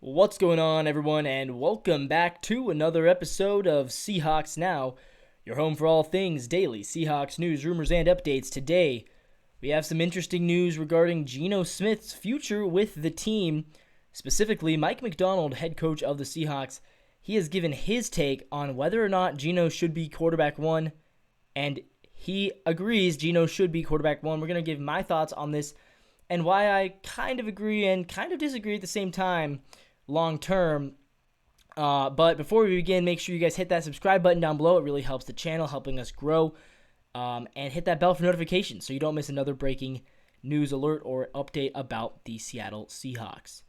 What's going on, everyone, and welcome back to another episode of Seahawks Now, your home for all things daily Seahawks news, rumors, and updates. Today, we have some interesting news regarding Geno Smith's future with the team. Specifically, Mike Macdonald, head coach of the Seahawks, he has given his take on whether or not Geno should be quarterback one, and he agrees Geno should be quarterback one. We're going to give my thoughts on this and why I kind of agree and kind of disagree at the same time long term. But before we begin, make sure you guys hit that subscribe button down below. It really helps the channel, helping us grow. And hit that bell for notifications so you don't miss another breaking news alert or update about the Seattle Seahawks.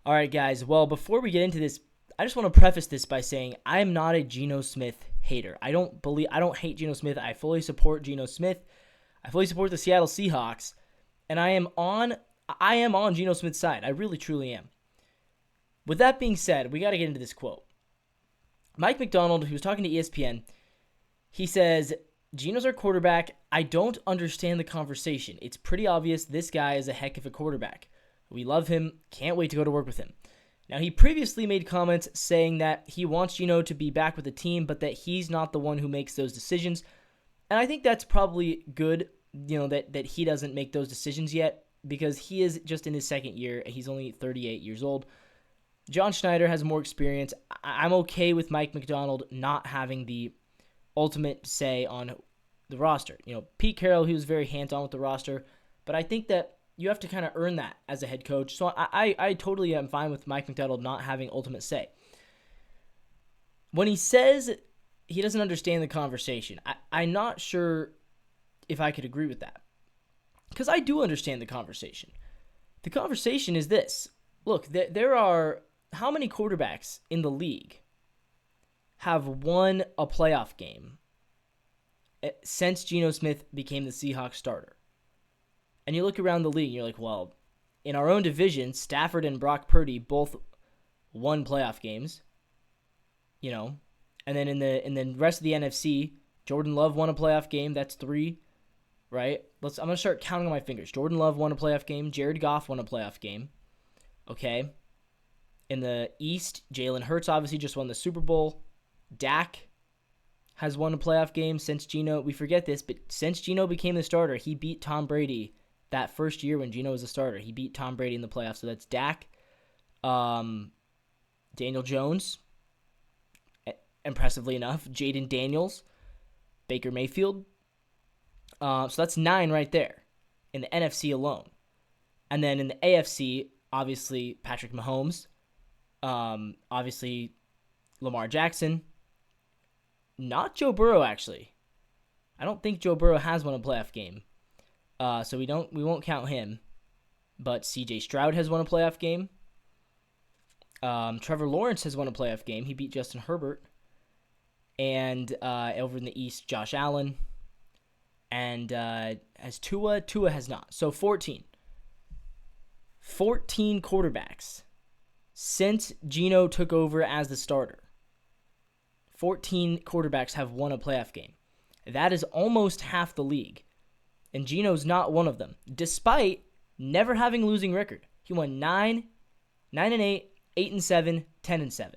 All right, guys. Well, before we get into this, I just want to preface this by saying I am not a Geno Smith hater. I don't hate Geno Smith. I fully support Geno Smith. I fully support the Seattle Seahawks, and I am on Geno Smith's side. I really, truly am. With that being said, we got to get into this quote. Mike Macdonald, who was talking to ESPN, he says, Geno's our quarterback. I don't understand the conversation. It's pretty obvious this guy is a heck of a quarterback. We love him. Can't wait to go to work with him. Now, he previously made comments saying that he wants Geno to be back with the team, but that he's not the one who makes those decisions. And I think that's probably good, that he doesn't make those decisions yet, because he is just in his second year. He's only 38 years old. John Schneider has more experience. I'm okay with Mike Macdonald not having the ultimate say on the roster. Pete Carroll, he was very hands-on with the roster, but I think that you have to kind of earn that as a head coach. So I totally am fine with Mike Macdonald not having ultimate say. When he says he doesn't understand the conversation, I'm not sure if I could agree with that, because I do understand the conversation. The conversation is this. Look, there are... How many quarterbacks in the league have won a playoff game since Geno Smith became the Seahawks starter? And you look around the league and you're like, well, in our own division, Stafford and Brock Purdy both won playoff games, and then in the rest of the NFC, Jordan Love won a playoff game. That's 3, right? I'm going to start counting on my fingers. Jordan Love won a playoff game. Jared Goff won a playoff game. Okay. In the East, Jalen Hurts obviously just won the Super Bowl. Dak has won a playoff game since Geno. We forget this, but since Geno became the starter, he beat Tom Brady that first year when Geno was a starter. He beat Tom Brady in the playoffs. So that's Dak, Daniel Jones, impressively enough, Jaden Daniels, Baker Mayfield. So that's 9 right there in the NFC alone. And then in the AFC, obviously Patrick Mahomes. Obviously, Lamar Jackson. Not Joe Burrow, actually. I don't think Joe Burrow has won a playoff game. So we won't count him. But C.J. Stroud has won a playoff game. Trevor Lawrence has won a playoff game. He beat Justin Herbert. And over in the East, Josh Allen. And has Tua? Tua has not. So 14. 14 quarterbacks since Geno took over as the starter. 14 quarterbacks have won a playoff game. That is almost half the league. And Geno's not one of them, despite never having a losing record. He won 9, 9-8, 8-7, 10-7.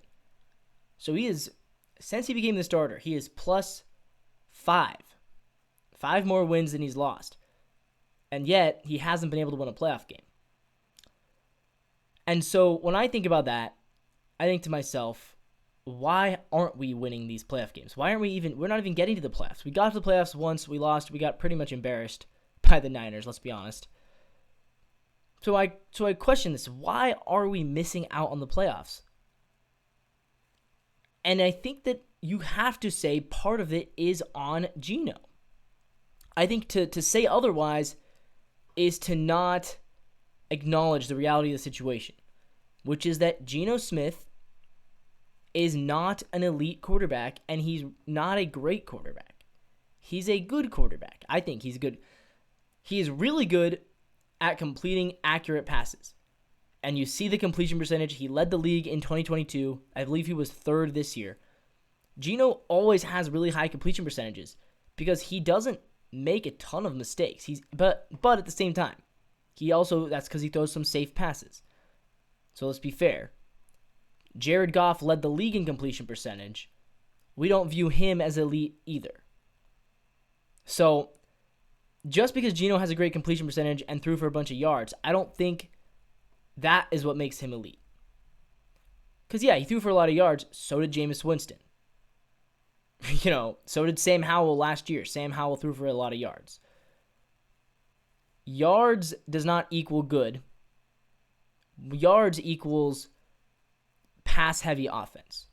So he is, since he became the starter, he is plus 5. 5 more wins than he's lost. And yet, he hasn't been able to win a playoff game. And so when I think about that, I think to myself, why aren't we winning these playoff games? We're not even getting to the playoffs. We got to the playoffs once, we lost, we got pretty much embarrassed by the Niners, let's be honest. So I question this, why are we missing out on the playoffs? And I think that you have to say part of it is on Geno. I think to say otherwise is to not acknowledge the reality of the situation, which is that Geno Smith is not an elite quarterback, and he's not a great quarterback. He's a good quarterback. I think he's good. He is really good at completing accurate passes. And you see the completion percentage. He led the league in 2022. I believe he was 3rd this year. Geno always has really high completion percentages because he doesn't make a ton of mistakes. But at the same time, that's because he throws some safe passes. So let's be fair. Jared Goff led the league in completion percentage. We don't view him as elite either. So just because Geno has a great completion percentage and threw for a bunch of yards, I don't think that is what makes him elite. Because, yeah, he threw for a lot of yards. So did Jameis Winston. So did Sam Howell last year. Sam Howell threw for a lot of yards. Yards does not equal good. Yards equals pass-heavy offense.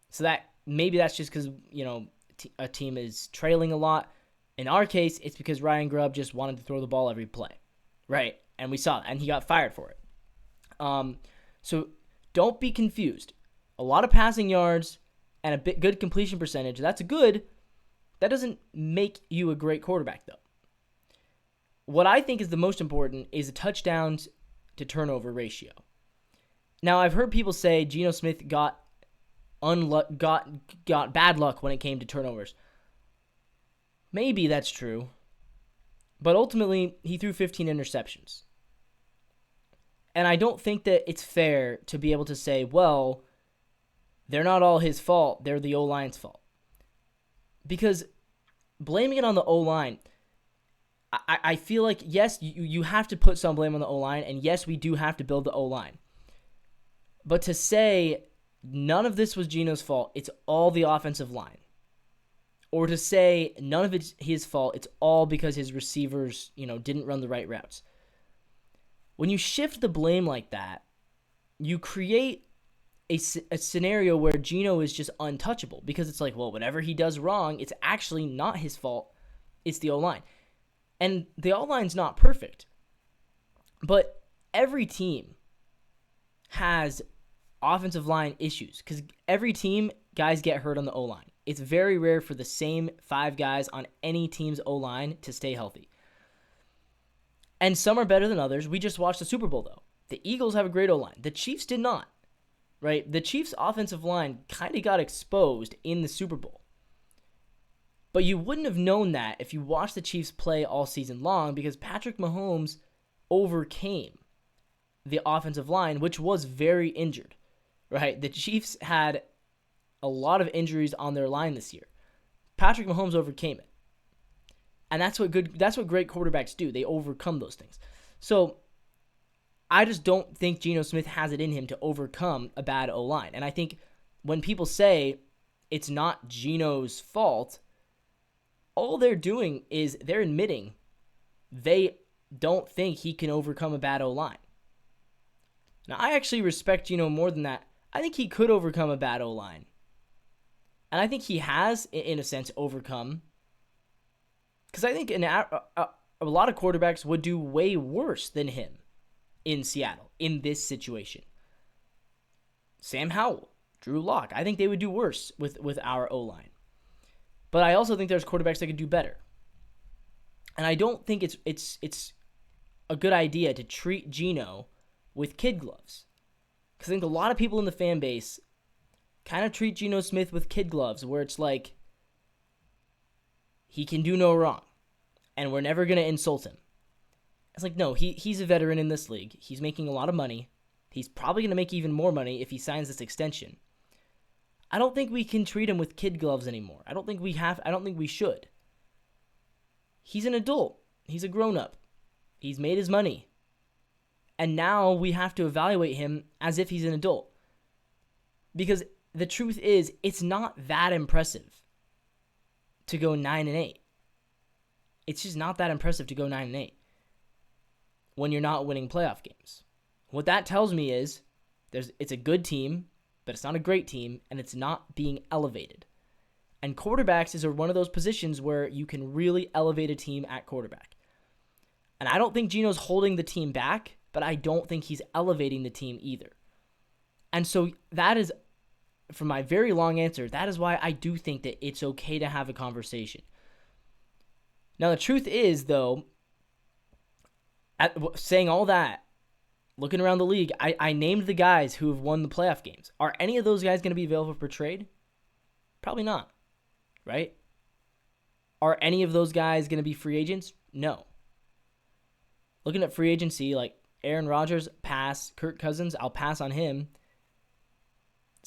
So maybe that's just because, a team is trailing a lot. In our case, it's because Ryan Grubb just wanted to throw the ball every play, right? And we saw that, and he got fired for it. So don't be confused. A lot of passing yards and a bit good completion percentage, that's good. That doesn't make you a great quarterback, though. What I think is the most important is the touchdowns to turnover ratio. Now, I've heard people say Geno Smith got bad luck when it came to turnovers. Maybe that's true. But ultimately, he threw 15 interceptions. And I don't think that it's fair to be able to say, well, they're not all his fault. They're the O-line's fault. Because blaming it on the O-line, I feel like, yes, you have to put some blame on the O-line, and yes, we do have to build the O-line. But to say none of this was Geno's fault, it's all the offensive line. Or to say none of it's his fault, it's all because his receivers, didn't run the right routes. When you shift the blame like that, you create a scenario where Geno is just untouchable because it's like, well, whatever he does wrong, it's actually not his fault. It's the O-line. And the O-line's not perfect. But every team has offensive line issues because every team, guys get hurt on the O-line. It's very rare for the same 5 guys on any team's O-line to stay healthy. And some are better than others. We just watched the Super Bowl, though. The Eagles have a great O-line. The Chiefs did not, right? The Chiefs' offensive line kind of got exposed in the Super Bowl. But you wouldn't have known that if you watched the Chiefs play all season long because Patrick Mahomes overcame the offensive line, which was very injured, right? The Chiefs had a lot of injuries on their line this year. Patrick Mahomes overcame it. And that's what great quarterbacks do. They overcome those things. So I just don't think Geno Smith has it in him to overcome a bad O-line. And I think when people say it's not Geno's fault, all they're doing is they're admitting they don't think he can overcome a bad O-line. Now, I actually respect Geno more than that. I think he could overcome a bad O-line. And I think he has, in a sense, overcome. Because I think a lot of quarterbacks would do way worse than him in Seattle in this situation. Sam Howell, Drew Lock, I think they would do worse with our O-line. But I also think there's quarterbacks that could do better. And I don't think it's a good idea to treat Geno with kid gloves. Because I think a lot of people in the fan base kind of treat Geno Smith with kid gloves, where it's like, he can do no wrong, and we're never going to insult him. It's like, no, he's a veteran in this league. He's making a lot of money. He's probably going to make even more money if he signs this extension. I don't think we can treat him with kid gloves anymore. I don't think we should. He's an adult. He's a grown-up. He's made his money. And now we have to evaluate him as if he's an adult. Because the truth is, it's not that impressive to go 9-8. It's just not that impressive to go 9-8 when you're not winning playoff games. What that tells me is it's a good team, but it's not a great team, and it's not being elevated. And quarterbacks is one of those positions where you can really elevate a team at quarterback. And I don't think Geno's holding the team back, but I don't think he's elevating the team either. And so that is, from my very long answer, that is why I do think that it's okay to have a conversation. Now, the truth is, though, saying all that, looking around the league, I named the guys who have won the playoff games. Are any of those guys going to be available for trade? Probably not, right? Are any of those guys going to be free agents? No. Looking at free agency, like Aaron Rodgers, pass. Kirk Cousins, I'll pass on him.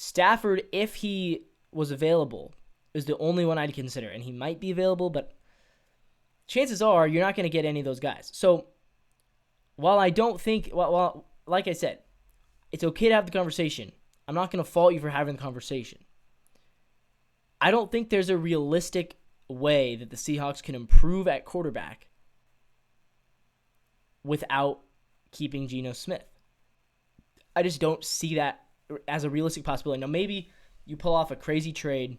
Stafford, if he was available, is the only one I'd consider. And he might be available, but chances are you're not going to get any of those guys. So while I don't think, like I said, it's okay to have the conversation. I'm not going to fault you for having the conversation. I don't think there's a realistic way that the Seahawks can improve at quarterback without keeping Geno Smith. I just don't see that as a realistic possibility. Now, maybe you pull off a crazy trade.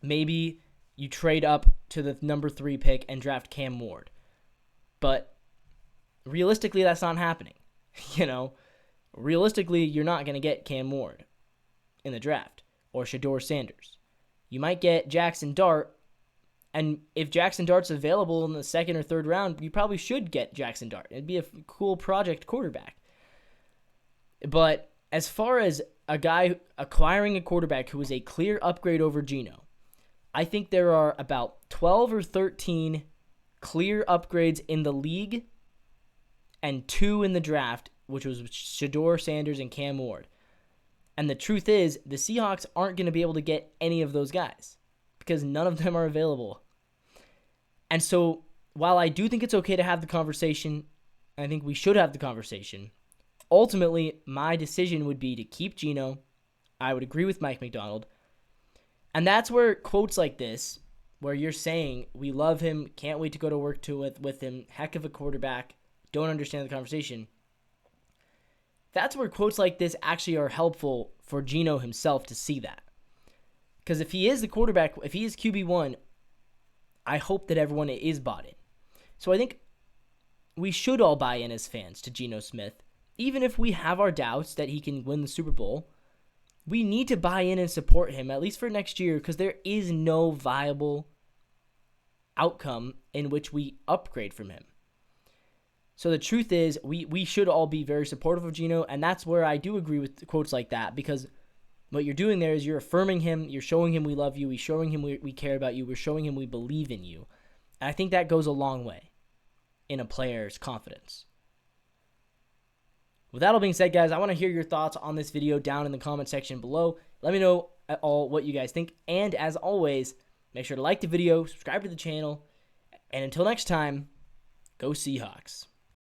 Maybe you trade up to the number 3 pick and draft Cam Ward. But realistically, that's not happening. Realistically, you're not going to get Cam Ward in the draft or Shedeur Sanders. You might get Jackson Dart, and if Jackson Dart's available in the 2nd or 3rd round, you probably should get Jackson Dart. It'd be a cool project quarterback. But as far as a guy acquiring a quarterback who is a clear upgrade over Geno, I think there are about 12 or 13 clear upgrades in the league and 2 in the draft, which was Shedeur Sanders and Cam Ward. And the truth is, the Seahawks aren't going to be able to get any of those guys because none of them are available. And so, while I do think it's okay to have the conversation, and I think we should have the conversation, ultimately, my decision would be to keep Geno. I would agree with Mike Macdonald. And that's where quotes like this, where you're saying, we love him, can't wait to go to work with him, heck of a quarterback, don't understand the conversation. That's where quotes like this actually are helpful for Geno himself to see that. Because if he is the quarterback, if he is QB1, I hope that everyone is bought in. So I think we should all buy in as fans to Geno Smith. Even if we have our doubts that he can win the Super Bowl, we need to buy in and support him, at least for next year, because there is no viable outcome in which we upgrade from him. So the truth is, we should all be very supportive of Geno, and that's where I do agree with quotes like that, because what you're doing there is you're affirming him, you're showing him we love you, we're showing him we care about you, we're showing him we believe in you. And I think that goes a long way in a player's confidence. With that all being said, guys, I want to hear your thoughts on this video down in the comment section below. Let me know at all what you guys think, and as always, make sure to like the video, subscribe to the channel, and until next time, go Seahawks.